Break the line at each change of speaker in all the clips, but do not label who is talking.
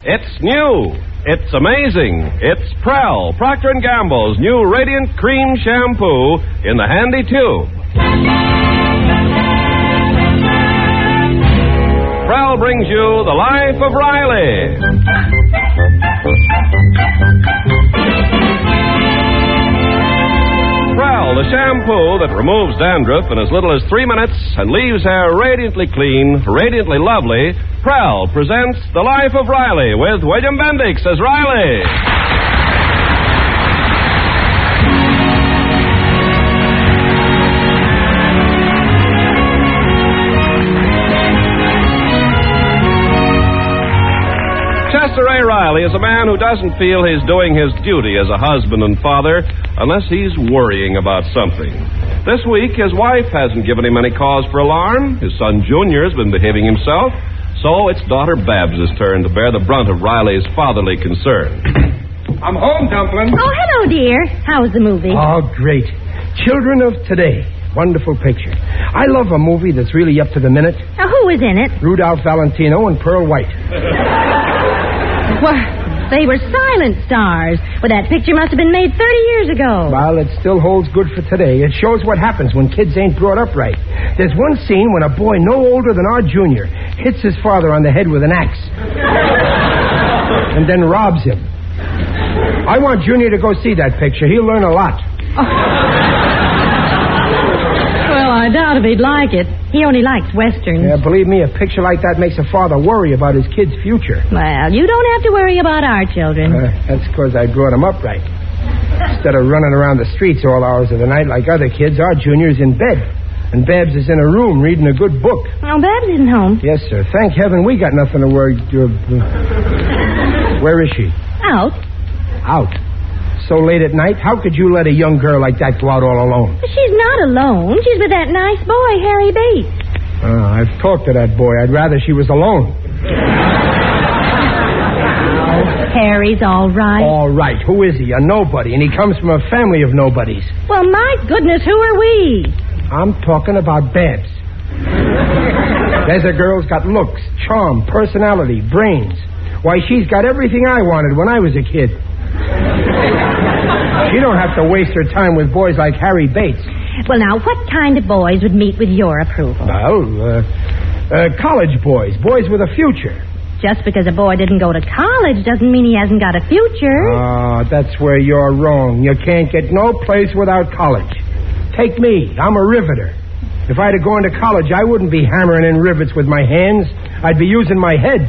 It's new. It's amazing. It's Prell, Procter & Gamble's new Radiant Cream Shampoo in the handy tube. Prell brings you The Life of Riley. Prell, the shampoo that removes dandruff in as little as 3 minutes and leaves hair radiantly clean, radiantly lovely. Prell presents The Life of Riley with William Bendix as Riley. Chester A. Riley is a man who doesn't feel he's doing his duty as a husband and father unless he's worrying about something. This week, his wife hasn't given him any cause for alarm. His son Junior's been behaving himself. So it's daughter Babs' turn to bear the brunt of Riley's fatherly concern.
I'm home, Dumpling.
Oh, hello, dear. How was the movie?
Oh, great. Children of Today. Wonderful picture. I love a movie that's really up to the minute.
Now, who was in it?
Rudolph Valentino and Pearl White.
Well, they were silent stars. But that picture must have been made 30 years ago.
Well, it still holds good for today. It shows what happens when kids ain't brought up right. There's one scene when a boy no older than our Junior hits his father on the head with an axe. And then robs him. I want Junior to go see that picture. He'll learn a lot.
Well, I doubt if he'd like it. He only likes westerns.
Yeah, believe me, a picture like that makes a father worry about his kid's future.
Well, you don't have to worry about our children.
That's because I brought them up right. Instead of running around the streets all hours of the night like other kids, our Junior's in bed. And Babs is in a room reading a good book.
Oh, Babs isn't home.
Yes, sir. Thank heaven we got nothing to worry. Where is she?
Out.
Out. So late at night? How could you let a young girl like that go out all alone?
She's not alone. She's with that nice boy, Harry Bates.
I've talked to that boy. I'd rather she was alone.
Harry's all right.
All right. Who is he? A nobody. And he comes from a family of nobodies.
Well, my goodness, who are we?
I'm talking about Babs. There's a girl's got looks, charm, personality, brains. Why, she's got everything I wanted when I was a kid. She don't have to waste her time with boys like Harry Bates.
Well, now, what kind of boys would meet with your approval?
Well, college boys. Boys with a future.
Just because a boy didn't go to college doesn't mean he hasn't got a future.
That's where you're wrong. You can't get no place without college. Take me. I'm a riveter. If I'd have gone to college, I wouldn't be hammering in rivets with my hands. I'd be using my head.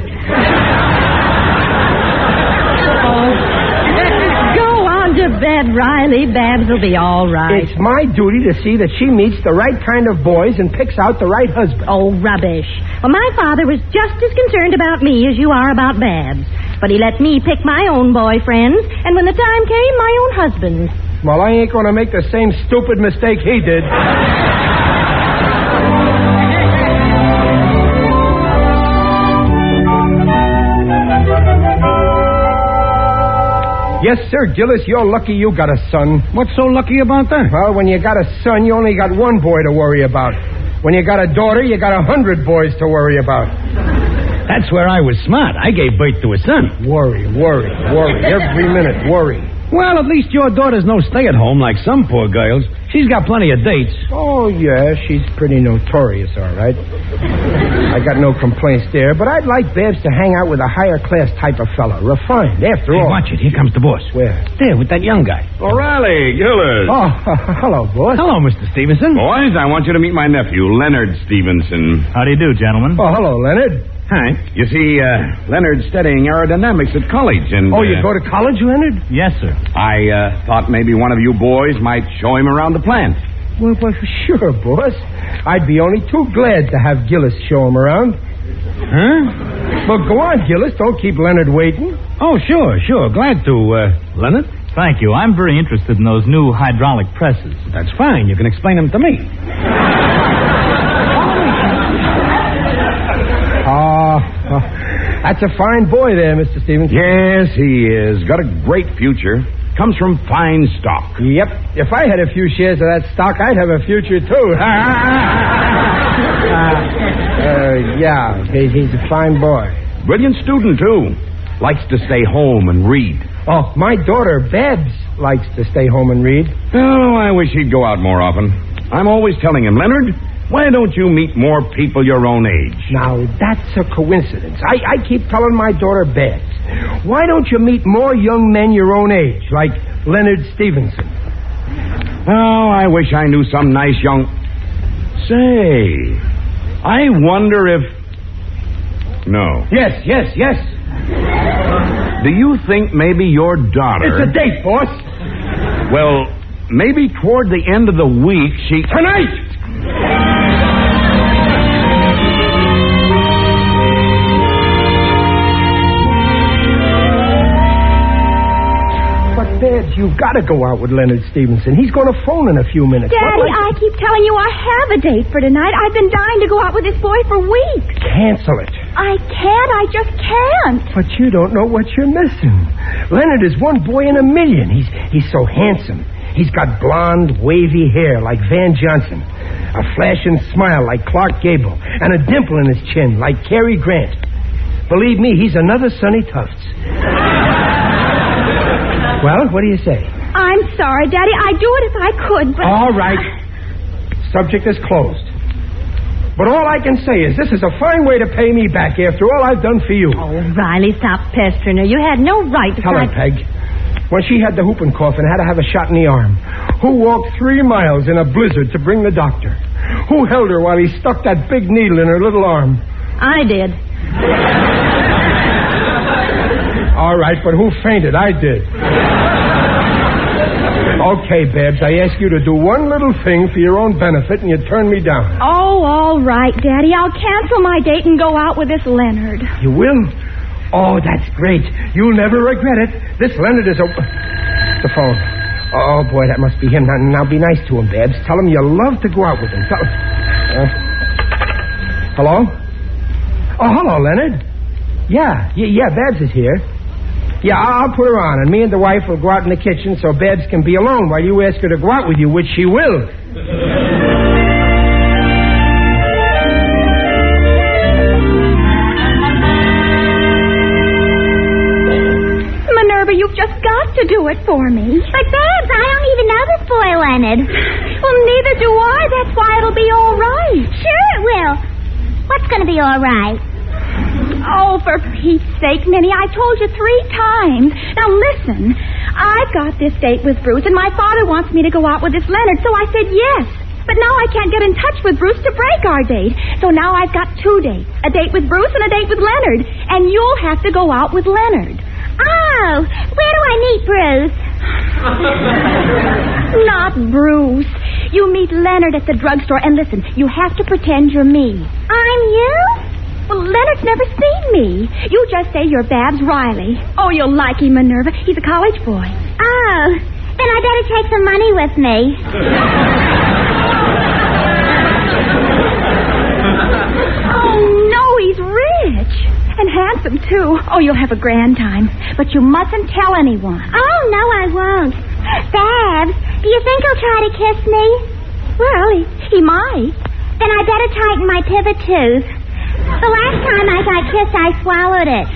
Go on to bed, Riley. Babs will be all right.
It's my duty to see that she meets the right kind of boys and picks out the right husband.
Oh, rubbish. Well, my father was just as concerned about me as you are about Babs. But he let me pick my own boyfriends, and when the time came, my own husband.
Well, I ain't going to make the same stupid mistake he did. Yes, sir, Gillis, you're lucky you got a son.
What's so lucky about that?
Well, when you got a son, you only got one boy to worry about. When you got a daughter, you got 100 boys to worry about.
That's where I was smart. I gave birth to a son.
Worry. Every minute, worry.
Well, at least your daughter's no stay-at-home like some poor girls. She's got plenty of dates.
Oh, yeah, she's pretty notorious, all right. I got no complaints there, but I'd like Babs to hang out with a higher-class type of fella. Refined, after all.
Watch it. Here comes the boss.
Where?
There, with that young guy.
O'Reilly, Gillis.
Oh, hello, boss.
Hello, Mr. Stevenson.
Boys, I want you to meet my nephew, Leonard Stevenson.
How do you do, gentlemen?
Oh, hello, Leonard.
Hi.
You see, Leonard's studying aerodynamics at college, and...
Oh, you go to college, Leonard?
Yes, sir.
I thought maybe one of you boys might show him around the plant.
Well, sure, boss. I'd be only too glad to have Gillis show him around.
Huh?
Well, go on, Gillis. Don't keep Leonard waiting.
Oh, sure. Glad to, Leonard. Thank you. I'm very interested in those new hydraulic presses. That's fine. You can explain them to me.
That's a fine boy there, Mr. Stevenson.
Yes, he is. Got a great future. Comes from fine stock.
Yep. If I had a few shares of that stock, I'd have a future, too. Yeah, he's a fine boy.
Brilliant student, too. likes to stay home and read.
Oh, my daughter, Babs, likes to stay home and read.
Oh, I wish he'd go out more often. I'm always telling him, Leonard, why don't you meet more people your own age?
Now, that's a coincidence. I keep telling my daughter, Babs, why don't you meet more young men your own age, like Leonard Stevenson?
Oh, I wish I knew some nice young... Say, I wonder if... No.
Yes.
Do you think maybe your daughter...
It's a date, boss.
Well, maybe toward the end of the week she...
Tonight! But, Babs, you've got to go out with Leonard Stevenson. He's going to phone in a few minutes.
Daddy, I keep telling you I have a date for tonight. I've been dying to go out with this boy for weeks.
Cancel it.
I can't. I just can't.
But you don't know what you're missing. Leonard is one boy in a million. He's so handsome. He's got blonde, wavy hair like Van Johnson, a flashing smile like Clark Gable, and a dimple in his chin like Cary Grant. Believe me, he's another Sonny Tufts. Well, what do you say?
I'm sorry, Daddy. I'd do it if I could, but...
All right. Subject is closed. But all I can say is this is a fine way to pay me back after all I've done for you.
Oh, Riley, stop pestering her. You had no right to...
Tell her, Peg. When she had the whooping cough and had to have a shot in the arm, who walked 3 miles in a blizzard to bring the doctor? Who held her while he stuck that big needle in her little arm?
I did.
All right, but who fainted? I did. Okay, Babs, I ask you to do one little thing for your own benefit, and you turn me down.
Oh, all right, Daddy. I'll cancel my date and go out with this Leonard.
You will? Oh, that's great. You'll never regret it. This Leonard is a... The phone. Oh, boy, that must be him. Now be nice to him, Babs. Tell him you love to go out with him. Hello? Oh, hello, Leonard. Yeah, Babs is here. Yeah, I'll put her on, and me and the wife will go out in the kitchen so Babs can be alone while you ask her to go out with you, which she will.
Minerva, you've just got to do it for me.
But, Babs, I don't even know this boy, Leonard.
Well, neither do I. That's why it'll be all right.
Sure it will. What's going to be all right?
Oh, for Pete's sake, Minnie, I told you 3 times. Now, listen. I've got this date with Bruce, and my father wants me to go out with this Leonard, so I said yes. But now I can't get in touch with Bruce to break our date. So now I've got 2 dates. A date with Bruce and a date with Leonard. And you'll have to go out with Leonard.
Oh, where do I meet Bruce?
Not Bruce. You meet Leonard at the drugstore, and listen, you have to pretend you're me.
I'm you?
Well, Leonard's never seen me. You just say you're Babs Riley. Oh, you'll like him, Minerva. He's a college boy.
Oh, then I better take some money with me.
Oh, no, he's rich. And handsome, too. Oh, you'll have a grand time. But you mustn't tell anyone.
Oh, no, I won't. Babs, do you think he'll try to kiss me?
Well, he might.
Then I better tighten my pivot tooth. The last time I got kissed, I swallowed it.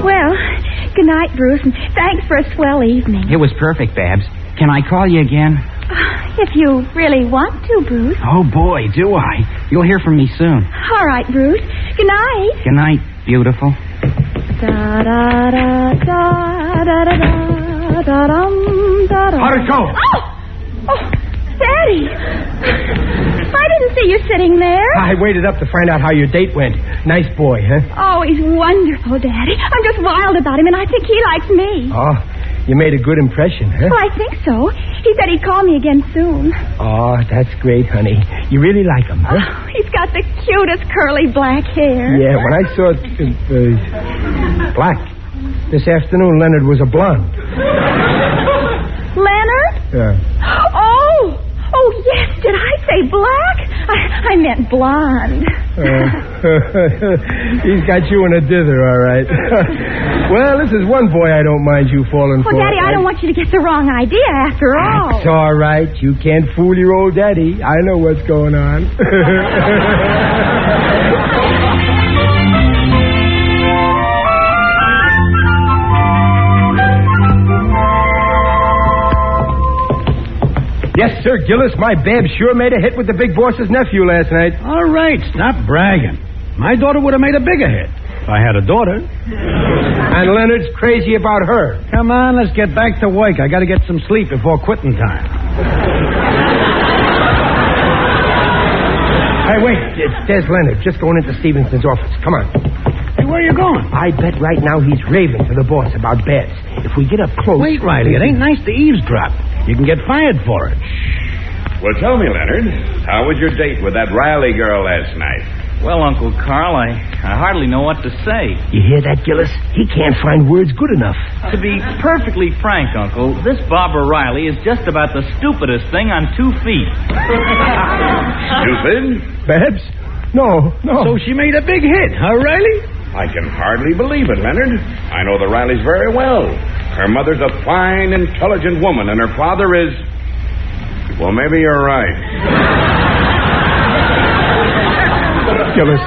Well, good night, Bruce, and thanks for a swell evening.
It was perfect, Babs. Can I call you again?
If you really want to, Bruce.
Oh, boy, do I. You'll hear from me soon.
All right, Bruce. Good night.
Good night, beautiful.
How'd it go?
Oh, Daddy. I didn't see you sitting there.
I waited up to find out how your date went. Nice boy, huh?
Oh, he's wonderful, Daddy. I'm just wild about him, and I think he likes me.
Oh, you made a good impression, huh?
Well, I think so. He said he'd call me again soon.
Oh, that's great, honey. You really like him, huh?
Oh, he's got the cutest curly black hair.
Yeah, when I saw black this afternoon, Leonard was a blonde.
Leonard?
Yeah.
Oh, yes. Did I say black? I meant blonde.
He's got you in a dither, all right. Well, this is one boy I don't mind you falling for.
Well, Daddy, I don't want you to get the wrong idea after all.
It's all right. You can't fool your old daddy. I know what's going on. Yes, sir, Gillis. My Babs sure made a hit with the big boss's nephew last night.
All right, stop bragging. My daughter would have made a bigger hit if I had a daughter.
And Leonard's crazy about her.
Come on, let's get back to work. I got to get some sleep before quitting time.
Hey, wait. There's Leonard, just going into Stevenson's office. Come on.
Hey, where are you going?
I bet right now he's raving to the boss about Babs. If we get up close...
Wait, Riley, it ain't nice to eavesdrop. You can get fired for it.
Well, tell me, Leonard, how was your date with that Riley girl last night?
Well, Uncle Carl, I hardly know what to say.
You hear that, Gillis? He can't find words good enough.
To be perfectly frank, Uncle, this Barbara Riley is just about the stupidest thing on 2 feet.
Stupid?
Babs? No.
So she made a big hit, huh, Riley?
I can hardly believe it, Leonard. I know the Rileys very well. Her mother's a fine, intelligent woman, and her father is... Well, maybe you're right.
Gillis,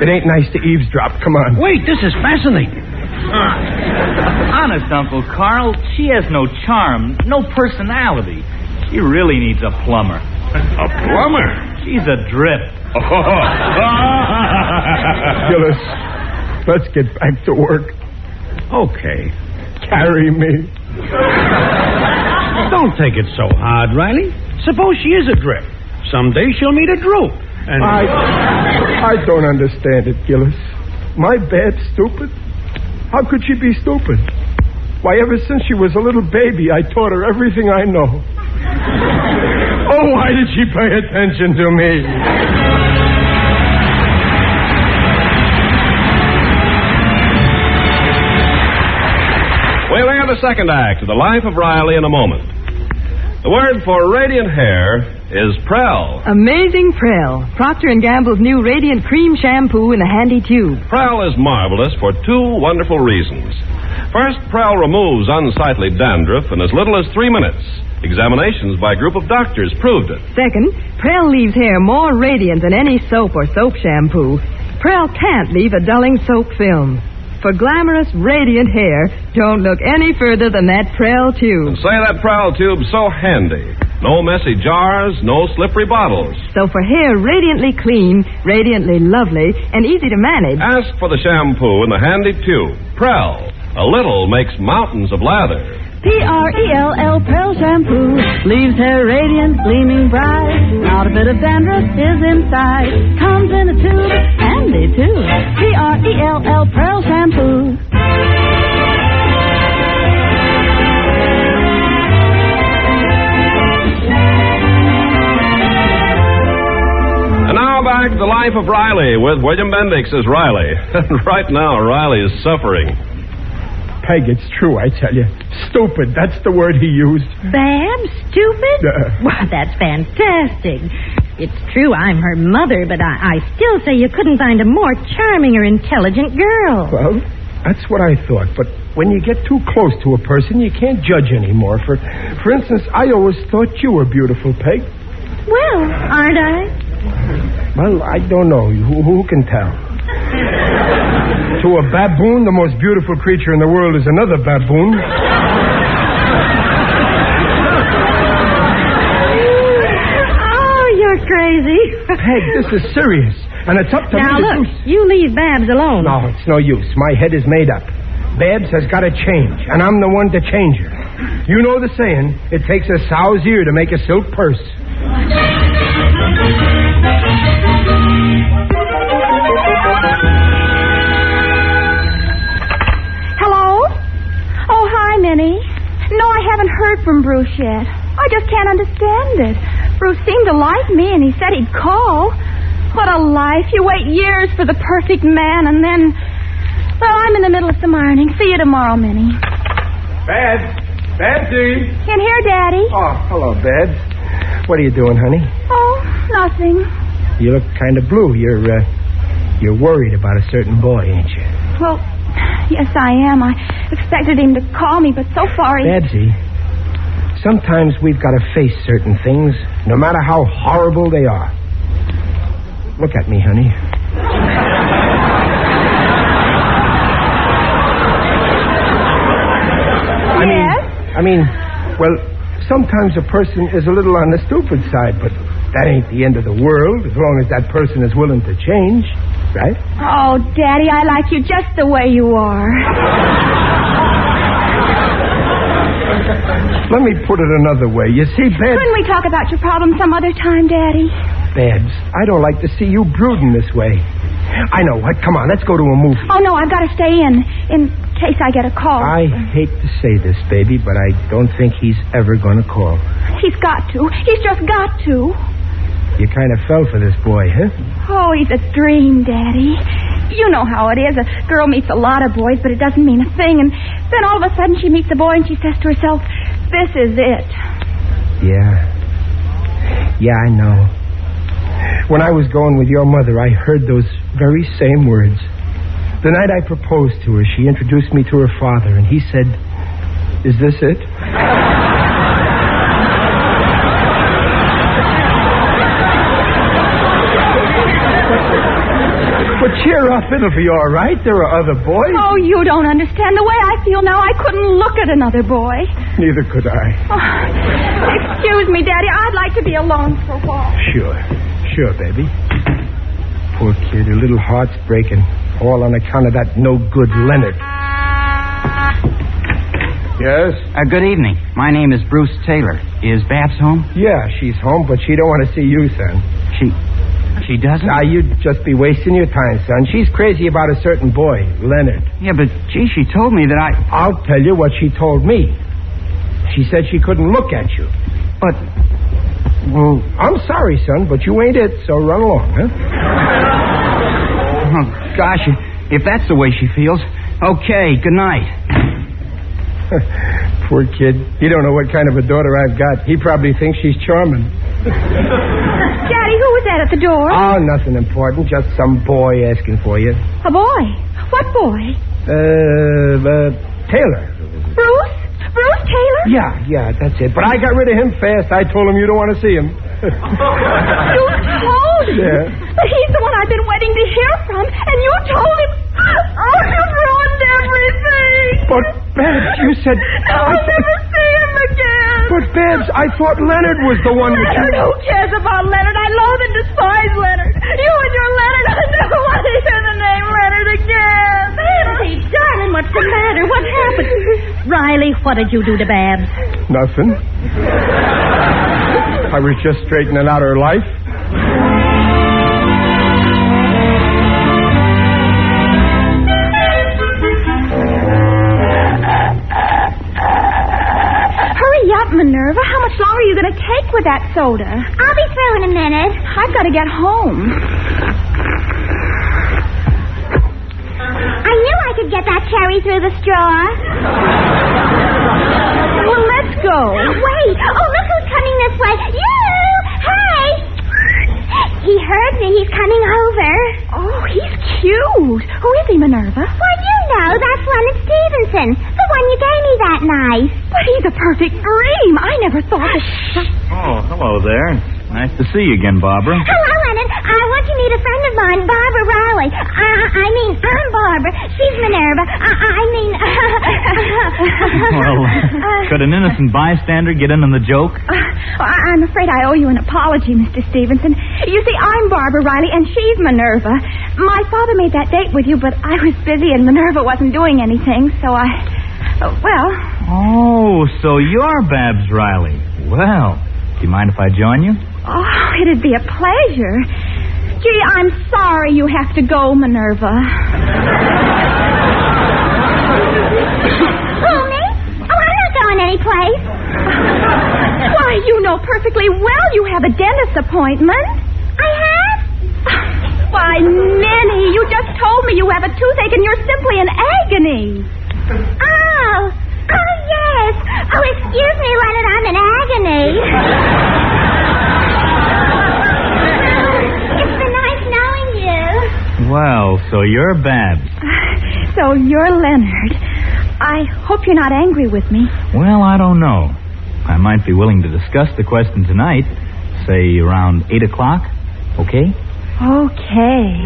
it ain't nice to eavesdrop. Come on.
Wait, this is fascinating.
Honest, Uncle Carl, she has no charm, no personality. She really needs a plumber.
A plumber?
She's a drip.
Gillis, let's get back to work.
Okay.
Carry me.
Don't take it so hard, Riley. Suppose she is a drip. Someday she'll meet a droop. And
I don't understand it, Gillis. My Bab's stupid? How could she be stupid? Why, ever since she was a little baby, I taught her everything I know. Oh, why did she pay attention to me?
We'll hear the second act of The Life of Riley in a moment. The word for radiant hair is Prel.
Amazing Prel. Procter & Gamble's new Radiant Cream Shampoo in a handy tube.
Prel is marvelous for 2 wonderful reasons. First, Prel removes unsightly dandruff in as little as 3 minutes. Examinations by a group of doctors proved it.
Second, Prel leaves hair more radiant than any soap or soap shampoo. Prel can't leave a dulling soap film. For glamorous, radiant hair, don't look any further than that Prel tube.
And say that Prel tube's so handy. No messy jars, no slippery bottles.
So for hair radiantly clean, radiantly lovely, and easy to manage...
Ask for the shampoo in the handy tube. Prel. A little makes mountains of lather.
P-R-E-L-L, Prel Shampoo. Leaves hair radiant, gleaming bright. Not a bit of dandruff is inside. Comes in a tube, handy too. P-R-E-L-L, Prel Shampoo.
And now back to The Life of Riley with William Bendix as Riley. Right now, Riley is suffering.
Peg, it's true, I tell you. Stupid, that's the word he used.
Babs? Stupid? Well, that's fantastic. It's true I'm her mother, but I still say you couldn't find a more charming or intelligent girl.
Well, that's what I thought. But when you get too close to a person, you can't judge anymore. For instance, I always thought you were beautiful, Peg.
Well, aren't I?
Well, I don't know. Who can tell? To a baboon, the most beautiful creature in the world is another baboon.
Oh, you're crazy.
Peg, this is serious. And it's up to
now,
me to
look, you leave Babs alone.
No, it's no use. My head is made up. Babs has got to change, and I'm the one to change her. You know the saying, it takes a sow's ear to make a silk purse.
Minnie. No, I haven't heard from Bruce yet. I just can't understand it. Bruce seemed to like me, and he said he'd call. What a life. You wait years for the perfect man, and then... Well, I'm in the middle of some ironing. See you tomorrow, Minnie.
Babsy.
In here, Daddy.
Oh, hello, Babs. What are you doing, honey?
Oh, nothing.
You look kind of blue. You're You're worried about a certain boy, ain't you?
Well, yes, I am. I expected him to call me, but so far he...
Babsy, sometimes we've got to face certain things, no matter how horrible they are. Look at me, honey. I mean, well, sometimes a person is a little on the stupid side, but that ain't the end of the world, as long as that person is willing to change, right?
Oh, Daddy, I like you just the way you are.
Let me put it another way. You see, Babs...
Couldn't we talk about your problem some other time, Daddy?
Babs, I don't like to see you brooding this way. I know. What? Come on, let's go to a movie.
Oh, no, I've got to stay in case I get a call.
I hate to say this, baby, but I don't think he's ever going to call.
He's got to. He's just got to.
You kind of fell for this boy, huh?
Oh, he's a dream, Daddy. You know how it is. A girl meets a lot of boys, but it doesn't mean a thing. And then all of a sudden she meets a boy and she says to herself, this is it.
Yeah. Yeah, I know. When I was going with your mother, I heard those very same words. The night I proposed to her, she introduced me to her father, and he said, is this it? But cheer up, it'll be all right. There are other boys.
Oh, you don't understand. The way I feel now, I couldn't look at another boy.
Neither could I.
Oh, excuse me, Daddy. I'd like to be alone for a while.
Sure, baby. Poor kid, her little heart's breaking. All on account of that no-good Leonard. Yes?
Good evening. My name is Bruce Taylor. Is Babs home?
Yeah, she's home, but she don't want to see you, son.
She doesn't?
Now, you'd just be wasting your time, son. She's crazy about a certain boy, Leonard.
Yeah, but, gee, she told me that
I'll tell you what she told me. She said she couldn't look at you.
But, well...
I'm sorry, son, but you ain't it, so run along, huh?
Oh, gosh, if that's the way she feels. Okay, good night.
Poor kid. He don't know what kind of a daughter I've got. He probably thinks she's charming.
Daddy, who was that at the door?
Oh, nothing important. Just some boy asking for you.
A boy? What boy?
Taylor.
Bruce? Bruce Taylor?
Yeah, that's it. But I got rid of him fast. I told him you don't want to see him.
You told him?
Yeah.
But he's the one I've been waiting to hear from, and you told him... Oh, you've ruined everything.
But, Babs, you said...
I'll never see him again.
But, Babs, I thought Leonard was the one that you...
Leonard, who cares about Leonard? I loathe and despise Leonard. You and your Leonard, I never want to hear the name Leonard again.
Hey, darling, what's the matter? What happened? Riley, what did you do to Babs?
Nothing. I was just straightening out her life.
Minerva, how much longer are you going to take with that soda?
I'll be through in a minute.
I've got to get home.
I knew I could get that cherry through the straw.
Well, let's go.
Wait. Oh, look who's coming this way. You! Hey! He heard me. He's coming over.
Oh, he's cute. Who is he, Minerva?
Well, you know, that's Leonard Stevenson. The one you gave me that night.
But he's a perfect dream. I never thought that...
Oh, hello there. Nice to see you again, Barbara.
Hello, Leonard. I want to meet a friend of mine, Barbara Riley. I'm Barbara. She's Minerva.
Well, could an innocent bystander get in on the joke?
I'm afraid I owe you an apology, Mr. Stevenson. You see, I'm Barbara Riley, and she's Minerva. My father made that date with you, but I was busy and Minerva wasn't doing anything, so well...
Oh, so you're Babs Riley. Well, do you mind if I join you?
Oh, it'd be a pleasure. Gee, I'm sorry you have to go, Minerva.
Who, me? Oh, I'm not going anyplace.
Why, you know perfectly well you have a dentist appointment.
I have?
Why, Minnie, you just told me you have a toothache and you're simply in agony.
Oh, yes. Oh, excuse me, Leonard, I'm in agony. It's been nice knowing you.
Well, so you're Babs.
So you're Leonard. I hope you're not angry with me.
Well, I don't know. I might be willing to discuss the question tonight, say around 8 o'clock. Okay?
Okay.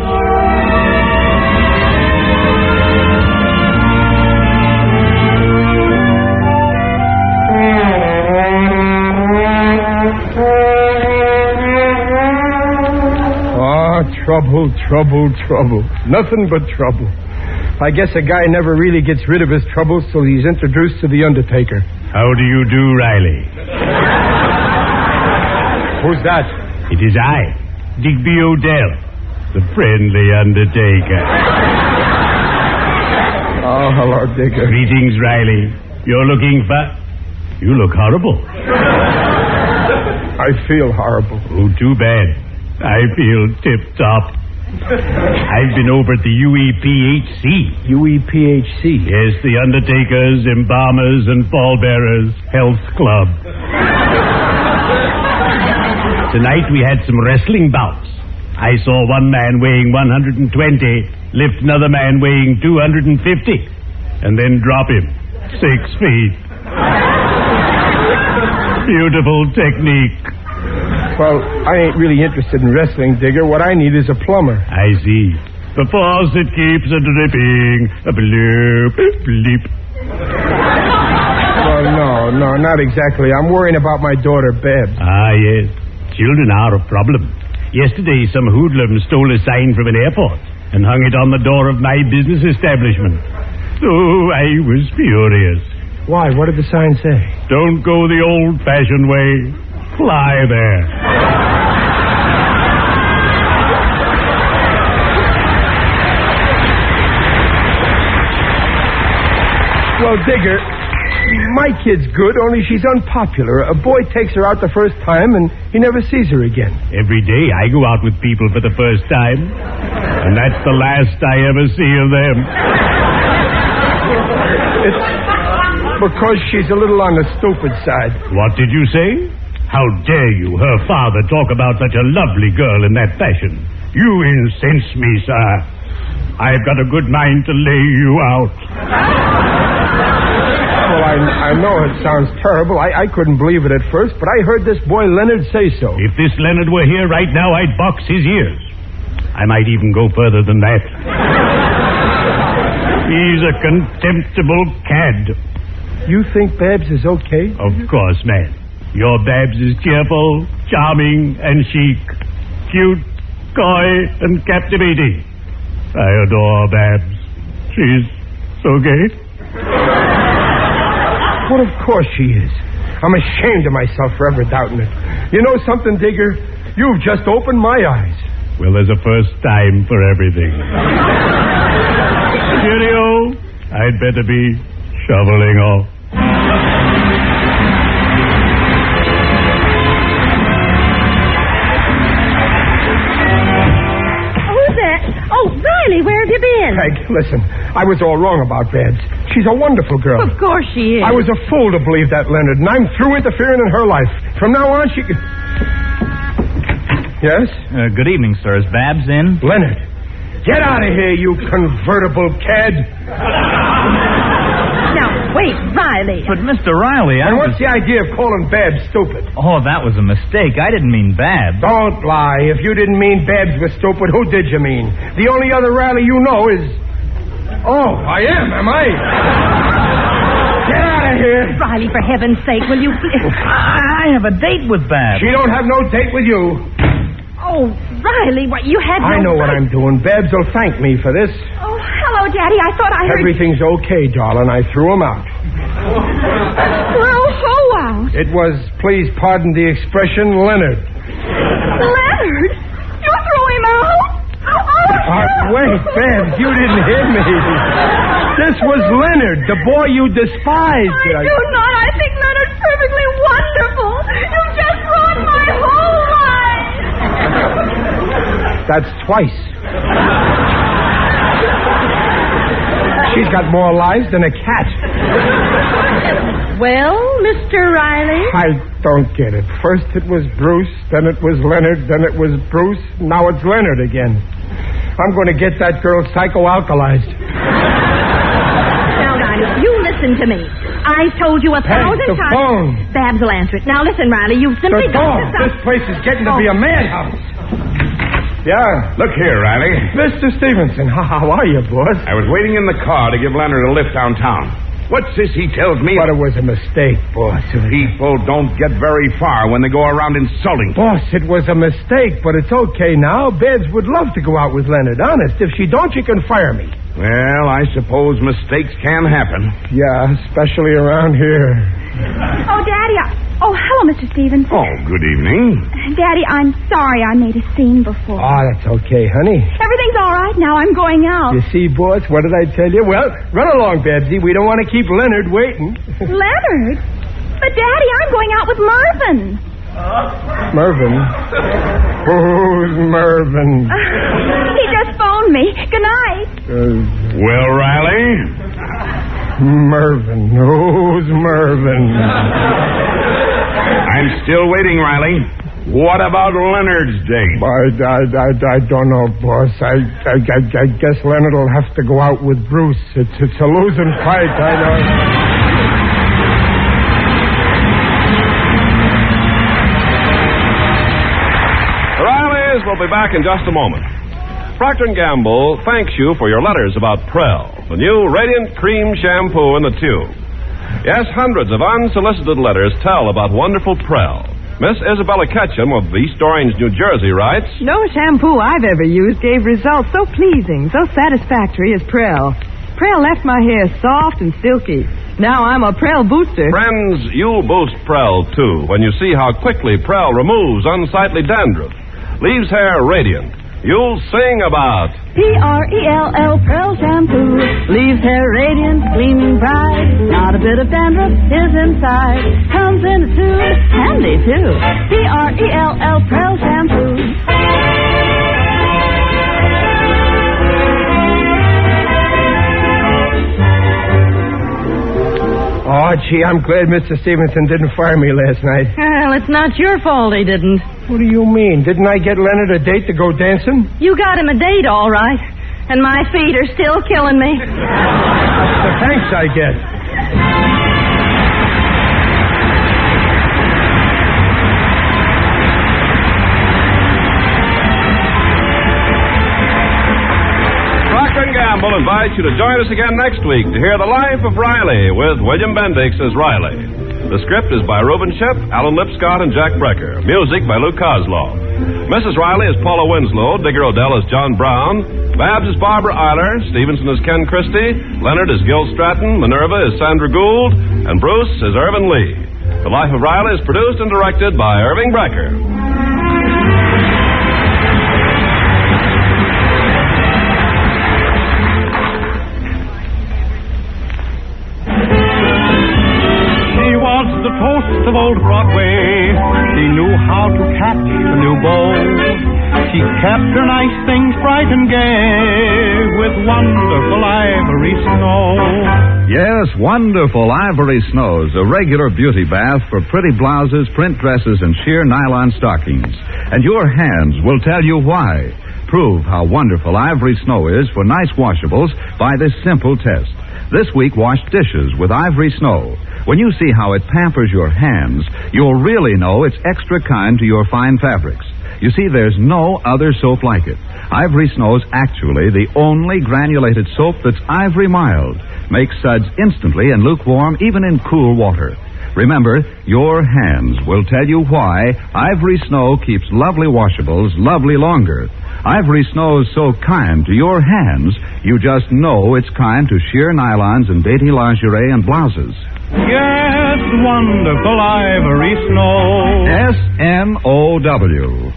Trouble, trouble, trouble. Nothing but trouble. I guess a guy never really gets rid of his troubles till he's introduced to the Undertaker.
How do you do, Riley?
Who's that?
It is I, Digby Odell, the friendly Undertaker.
Oh, hello, Digger.
Greetings, Riley. You're looking You look horrible.
I feel horrible.
Oh, too bad. I feel tip-top. I've been over at the UEPHC.
UEPHC?
Yes, the Undertakers, Embalmers, and Pallbearers Health Club. Tonight we had some wrestling bouts. I saw one man weighing 120 lift another man weighing 250 and then drop him 6 feet. Beautiful technique.
Well, I ain't really interested in wrestling, Digger. What I need is a plumber.
I see. The faucet keeps a dripping. A bloop, bleep.
Well, no, not exactly. I'm worrying about my daughter, Babs.
Ah, yes. Children are a problem. Yesterday, some hoodlum stole a sign from an airport and hung it on the door of my business establishment. Oh, I was furious.
Why? What did the sign say?
Don't go the old-fashioned way. Fly there.
Well, Digger, my kid's good, only she's unpopular. A boy takes her out the first time, and he never sees her again.
Every day I go out with people for the first time, and that's the last I ever see of them.
It's because she's a little on the stupid side.
What did you say? How dare you, her father, talk about such a lovely girl in that fashion? You incense me, sir. I've got a good mind to lay you out.
Well, I know it sounds terrible. I couldn't believe it at first, but I heard this boy Leonard say so.
If this Leonard were here right now, I'd box his ears. I might even go further than that. He's a contemptible cad.
You think Babs is okay?
Of course, man. Your Babs is cheerful, charming, and chic. Cute, coy, and captivating. I adore Babs. She's so gay.
Well, of course she is. I'm ashamed of myself for ever doubting it. You know something, Digger? You've just opened my eyes.
Well, there's a first time for everything. Cheerio. I'd better be shoveling off.
Riley, where have you been?
Peg, listen. I was all wrong about Babs. She's a wonderful girl.
Of course she is.
I was a fool to believe that, Leonard, and I'm through interfering in her life. From now on, she... Yes?
Good evening, sir. Is Babs in?
Leonard, get out of here, you convertible cad.
Now, wait, Riley.
But, Mr. Riley,
And what's the idea of calling Babs stupid?
Oh, that was a mistake. I didn't mean Babs.
Don't lie. If you didn't mean Babs was stupid, who did you mean? The only other Riley you know is... Oh, I am I? Get out of here.
Riley, for heaven's sake, will you...
I have a date with Babs.
She don't have no date with you.
Oh, Riley, what, you had
I know what I'm doing. Babs will thank me for this.
Oh, hello, Daddy. I thought I heard...
Everything's okay, darling. I threw him out.
Throw who out?
It was, please pardon the expression, Leonard.
Leonard? You threw him out?
Wait, Babs, you didn't hear me. This was Leonard, the boy you despised.
I do not. I think Leonard's perfectly wonderful. You just ruined my whole life.
That's twice. She's got more lives than a cat.
Well, Mr. Riley?
I don't get it. First it was Bruce, then it was Leonard, then it was Bruce, now it's Leonard again. I'm going to get that girl psychoalkalized.
Now, Riley, you listen to me. I've told you 1,000 times.
the phone.
Babs will answer it. Now, listen, Riley, you've simply got to stop.
This place is getting to be a madhouse. Yeah.
Look here, Riley.
Mr. Stevenson, how are you, boss?
I was waiting in the car to give Leonard a lift downtown. What's this he tells me?
But it was a mistake, boss.
People don't get very far when they go around insulting.
Boss, it was a mistake, but it's okay now. Babs would love to go out with Leonard. Honest, if she don't, you can fire me.
Well, I suppose mistakes can happen.
Yeah, especially around here.
Oh, Daddy, hello, Mr. Stevenson.
Oh, good evening.
Daddy, I'm sorry I made a scene before.
Oh, that's okay, honey.
Everything's all right now. I'm going out.
You see, boss, what did I tell you? Well, run along, Babsy. We don't want to keep Leonard waiting.
Leonard? But, Daddy, I'm going out with Mervyn.
Mervyn? Who's Mervyn?
He just phoned me. Good night.
Well, Riley?
Mervyn. Who's Mervyn?
I'm still waiting, Riley. What about Leonard's date?
I don't know, boss. I guess Leonard will have to go out with Bruce. It's a losing fight, I know.
We'll be back in just a moment. Procter & Gamble thanks you for your letters about Prel, the new Radiant Cream Shampoo in the tube. Yes, hundreds of unsolicited letters tell about wonderful Prel. Miss Isabella Ketchum of East Orange, New Jersey writes,
No shampoo I've ever used gave results so pleasing, so satisfactory as Prel. Prel left my hair soft and silky. Now I'm a Prel booster.
Friends, you'll boost Prel, too, when you see how quickly Prel removes unsightly dandruff. Leaves hair radiant. You'll sing about
P-R-E-L-L, Prel shampoo. Leaves hair radiant, gleaming bright. Not a bit of dandruff is inside. Comes in a tube, handy too. P-R-E-L-L, Prel shampoo.
Oh, gee, I'm glad Mr. Stevenson didn't fire me last night.
Well, it's not your fault he didn't.
What do you mean? Didn't I get Leonard a date to go dancing?
You got him a date, all right. And my feet are still killing me.
That's the thanks I get.
Gamble invites you to join us again next week to hear The Life of Riley with William Bendix as Riley. The script is by Reuben Ship, Alan Lipscott, and Jack Brecker. Music by Lou Kozloff. Mrs. Riley is Paula Winslow, Digger Odell is John Brown, Babs is Barbara Eiler, Stevenson is Ken Christie, Leonard is Gil Stratton, Minerva is Sandra Gould, and Bruce is Irvin Lee. The Life of Riley is produced and directed by Irving Brecker.
The toast of old Broadway, she knew how to catch a new beau. She kept her nice things bright and gay with wonderful ivory snow.
Yes, wonderful ivory snows, a regular beauty bath for pretty blouses, print dresses, and sheer nylon stockings. And your hands will tell you why. Prove how wonderful ivory snow is for nice washables by this simple test. This week, wash dishes with ivory snow. When you see how it pampers your hands, you'll really know it's extra kind to your fine fabrics. You see, there's no other soap like it. Ivory Snow's actually the only granulated soap that's ivory mild. Makes suds instantly and lukewarm even in cool water. Remember, your hands will tell you why Ivory Snow keeps lovely washables lovely longer. Ivory Snow's so kind to your hands, you just know it's kind to sheer nylons and dainty lingerie and blouses.
Yes, wonderful ivory snow.
S-N-O-W.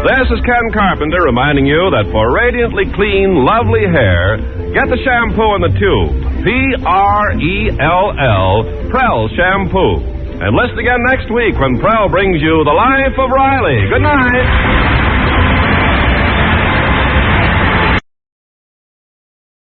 This is Ken Carpenter reminding you that for radiantly clean, lovely hair, get the shampoo in the tube. P-R-E-L-L, Prel Shampoo. And listen again next week when Prel brings you The Life of Riley. Good night.